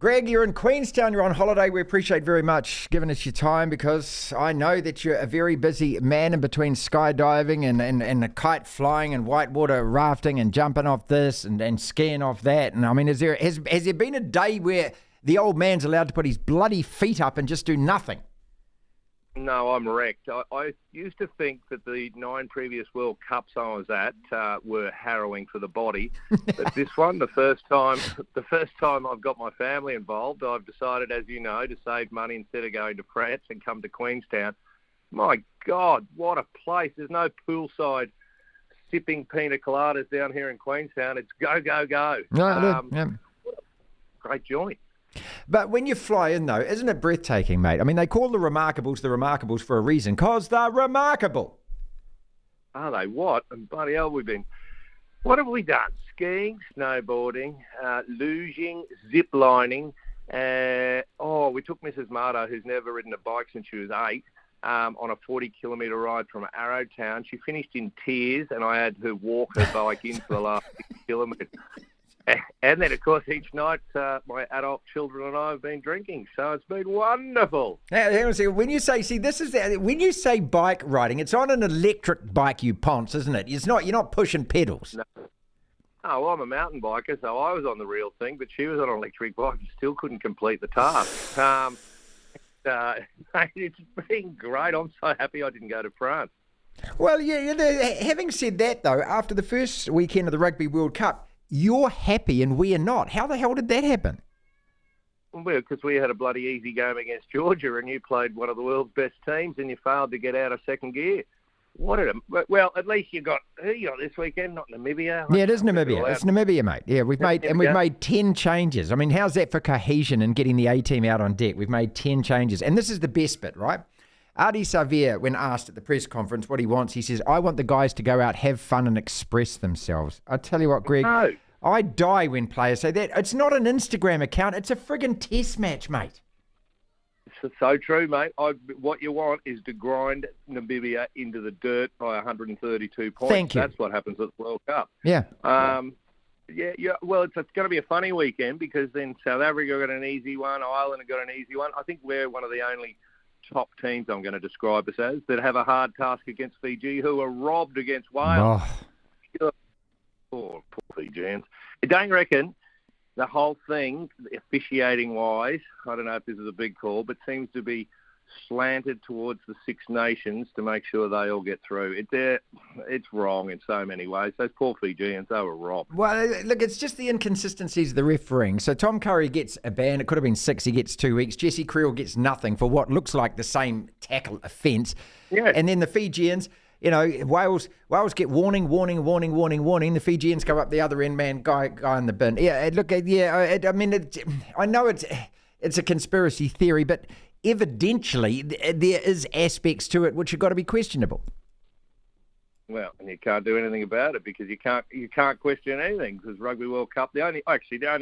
Greg, you're in Queenstown, you're on holiday. We appreciate very much giving us your time because I know that you're a very busy man in between skydiving and the kite flying and whitewater rafting and jumping off this and skiing off that. And I mean, has there been a day where the old man's allowed to put his bloody feet up and just do nothing? No, I'm wrecked. I used to think that the 9 previous World Cups I was at were harrowing for the body, but this one, the first time I've got my family involved, I've decided, as you know, to save money instead of going to France and come to Queenstown. My God, what a place! There's no poolside sipping pina coladas down here in Queenstown. It's go, go, go. Great joint. But when you fly in, though, isn't it breathtaking, mate? I mean, they call the Remarkables for a reason, because they're remarkable. Are they? What? And bloody hell, what have we done? Skiing, snowboarding, luging, zip lining. We took Mrs. Marto, who's never ridden a bike since she was 8, on a 40-kilometre ride from Arrowtown. She finished in tears, and I had her walk her bike in for the last 6 kilometres. And then, of course, each night my adult children and I have been drinking, so it's been wonderful. Now, hang on a second. When you say bike riding, it's on an electric bike, you ponce, isn't it? You're not pushing pedals. No. Oh, well, I'm a mountain biker, so I was on the real thing, but she was on an electric bike and still couldn't complete the task. It's been great. I'm so happy I didn't go to France. Well, having said that, though, after the first weekend of the Rugby World Cup, you're happy and we are not. How the hell did that happen? Well, because we had a bloody easy game against Georgia and you played one of the world's best teams and you failed to get out of second gear. Well, at least you got this weekend, not Namibia. Yeah, it is Namibia. It's Namibia, mate. Yeah, we've made 10 changes. I mean, how's that for cohesion and getting the A-team out on deck? We've made 10 changes. And this is the best bit, right? Adi Savir, when asked at the press conference what he wants, he says, I want the guys to go out, have fun and express themselves. I tell you what, Greg, no. I die when players say that. It's not an Instagram account. It's a friggin' test match, mate. It's so true, mate. What you want is to grind Namibia into the dirt by 132 points. Thank you. That's what happens at the World Cup. Yeah. Yeah. Well, it's going to be a funny weekend because then South Africa got an easy one, Ireland got an easy one. I think we're one of the only top teams, I'm going to describe us as, that have a hard task against Fiji, who are robbed against Wales. Oh, poor Fijians. Don't reckon the whole thing, officiating-wise, I don't know if this is a big call, but seems to be slanted towards the Six Nations to make sure they all get through. It's wrong in so many ways. Those poor Fijians, they were robbed. Well, look, it's just the inconsistencies of the refereeing. So Tom Curry gets a ban. It could have been 6. He gets 2 weeks. Jesse Creel gets nothing for what looks like the same tackle offence. Yeah. And then the Fijians, Wales get warning. The Fijians go up the other end, man, guy in the bin. Yeah, look, I know it's a conspiracy theory, but evidently there is aspects to it which have got to be questionable. Well, and you can't do anything about it because you can't question anything because Rugby World Cup, the only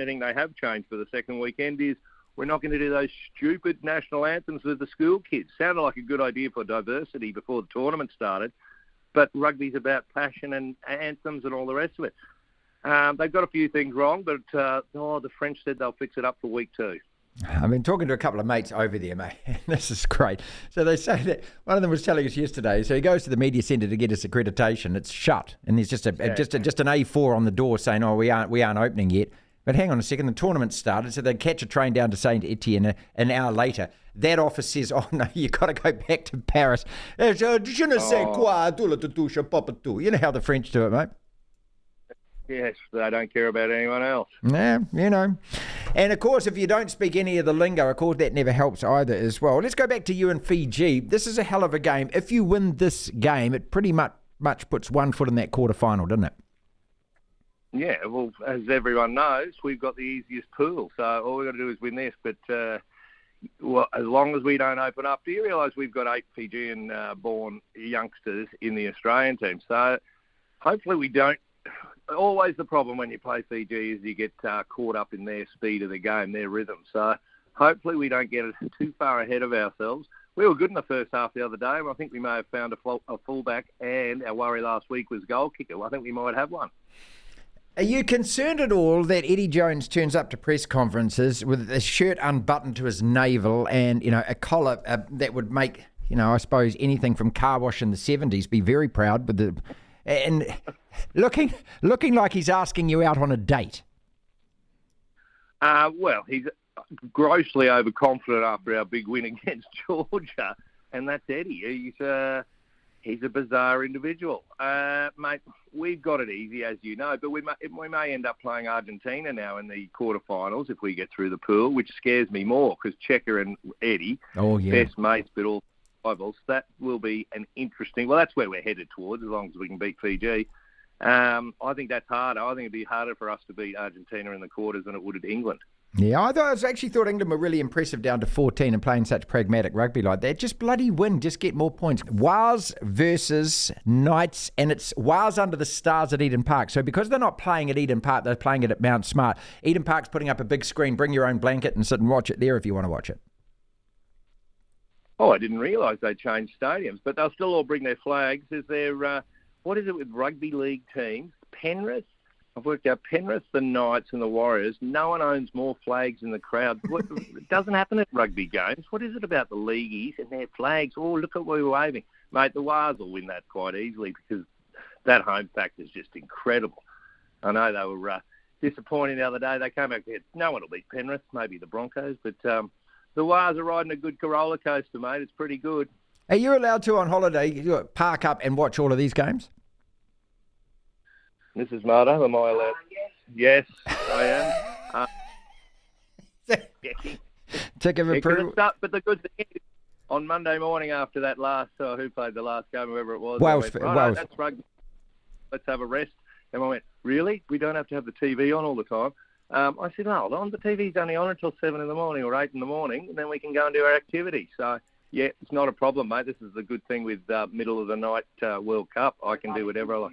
thing they have changed for the second weekend is we're not going to do those stupid national anthems with the school kids. Sounded like a good idea for diversity before the tournament started, but rugby's about passion and anthems and all the rest of it. They've got a few things wrong, but the French said they'll fix it up for week 2. I've been talking to a couple of mates over there, mate. This is great. So they say that one of them was telling us yesterday. So he goes to the media centre to get his accreditation. It's shut, and there's just an A4 on the door saying, "Oh, we aren't opening yet." But hang on a second, the tournament started, so they'd catch a train down to Saint Etienne an hour later. That office says, "Oh no, you got to go back to Paris." You know how the French do it, mate. Yes, they don't care about anyone else. Yeah, And, of course, if you don't speak any of the lingo, of course, that never helps either as well. Let's go back to you and Fiji. This is a hell of a game. If you win this game, it pretty much puts one foot in that quarterfinal, doesn't it? Yeah, well, as everyone knows, we've got the easiest pool. So all we've got to do is win this. But as long as we don't open up, do you realise we've got 8 Fijian-born youngsters in the Australian team? So hopefully we don't. Always the problem when you play Fiji is you get caught up in their speed of the game, their rhythm. So hopefully we don't get too far ahead of ourselves. We were good in the first half the other day. I think we may have found a fullback, and our worry last week was goal kicker. I think we might have one. Are you concerned at all that Eddie Jones turns up to press conferences with a shirt unbuttoned to his navel and, a collar that would make, I suppose anything from car wash in the 70s be very proud and looking like he's asking you out on a date? Well, he's grossly overconfident after our big win against Georgia, and that's Eddie. He's a bizarre individual. Mate, we've got it easy, as you know, but we may end up playing Argentina now in the quarterfinals if we get through the pool, which scares me more because Checker and Eddie, best mates, but all rivals. That will be an interesting... Well, that's where we're headed towards, as long as we can beat Fiji. I think that's harder. I think it'd be harder for us to beat Argentina in the quarters than it would at England. Yeah, I actually thought England were really impressive down to 14 and playing such pragmatic rugby like that. Just bloody win, just get more points. Wales versus Knights, and it's Wales under the stars at Eden Park. So because they're not playing at Eden Park, they're playing it at Mount Smart. Eden Park's putting up a big screen. Bring your own blanket and sit and watch it there if you want to watch it. Oh, I didn't realise they changed stadiums, but they'll still all bring their flags. Is there, what is it with rugby league teams? Penrith? I've worked out Penrith, the Knights and the Warriors. No one owns more flags in the crowd. It doesn't happen at rugby games. What is it about the leagueies and their flags? Oh, look at what we're waving. Mate, the Wars will win that quite easily because that home factor is just incredible. I know they were disappointing the other day. They came back and said, no one will beat Penrith, maybe the Broncos, but the Wars are riding a good roller coaster, mate. It's pretty good. Are you allowed to, on holiday, park up and watch all of these games? Mrs. Marto, am I allowed? Yes, I am. Tick of approval. But the good thing is, on Monday morning after that last, who played the last game, whoever it was, Wales. That's rugby. Let's have a rest. And I went, really? We don't have to have the TV on all the time? I said, no, hold on, the TV's only on until 7 in the morning or 8 in the morning, and then we can go and do our activity. So, yeah, it's not a problem, mate. This is the good thing with middle of the night World Cup. I can do whatever I like.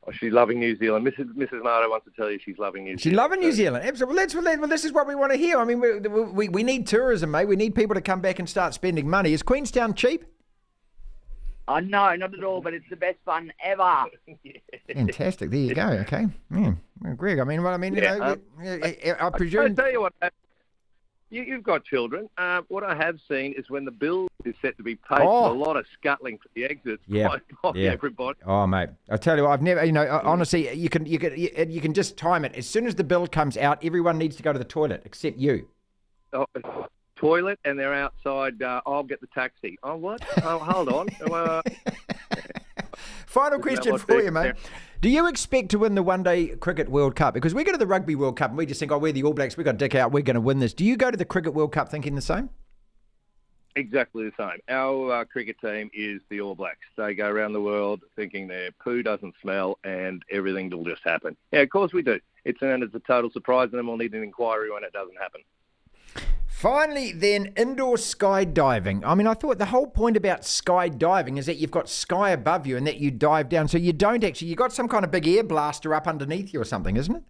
Oh, she's loving New Zealand. Mrs. Marto wants to tell you she's loving New Zealand. She's loving New Zealand. Absolutely. Well, this is what we want to hear. I mean, we need tourism, mate. We need people to come back and start spending money. Is Queenstown cheap? Oh, no, not at all, but it's the best fun ever. Fantastic. There you go. Okay. Yeah. Well, Greg, I presume... I'll tell you what, you've got children. What I have seen is when the bill is set to be paid, a lot of scuttling for the exits by everybody. Oh, mate, I tell you what, I've never, honestly, you can just time it. As soon as the bill comes out, everyone needs to go to the toilet except you. Toilet, and they're outside. I'll get the taxi. Oh, what? Oh, hold on. Final question for you, mate. Do you expect to win the one-day Cricket World Cup? Because we go to the Rugby World Cup and we just think, we're the All Blacks, we've got dick out, we're going to win this. Do you go to the Cricket World Cup thinking the same? Exactly the same. Our cricket team is the All Blacks. They go around the world thinking their poo doesn't smell and everything will just happen. Yeah, of course we do. It's a total surprise, and then we'll need an inquiry when it doesn't happen. Finally, then, indoor skydiving. I mean, I thought the whole point about skydiving is that you've got sky above you and that you dive down. So you don't actually, you've got some kind of big air blaster up underneath you or something, isn't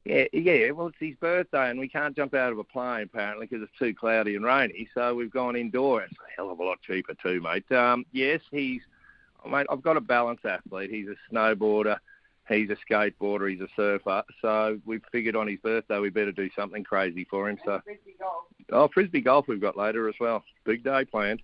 it? Yeah. Well, it's his birthday and we can't jump out of a plane, apparently, because it's too cloudy and rainy. So we've gone indoor. It's a hell of a lot cheaper too, mate. Yes, I've got a balanced athlete. He's a snowboarder. He's a skateboarder, he's a surfer, so we've figured on his birthday we better do something crazy for him. Frisbee golf we've got later as well. Big day planned.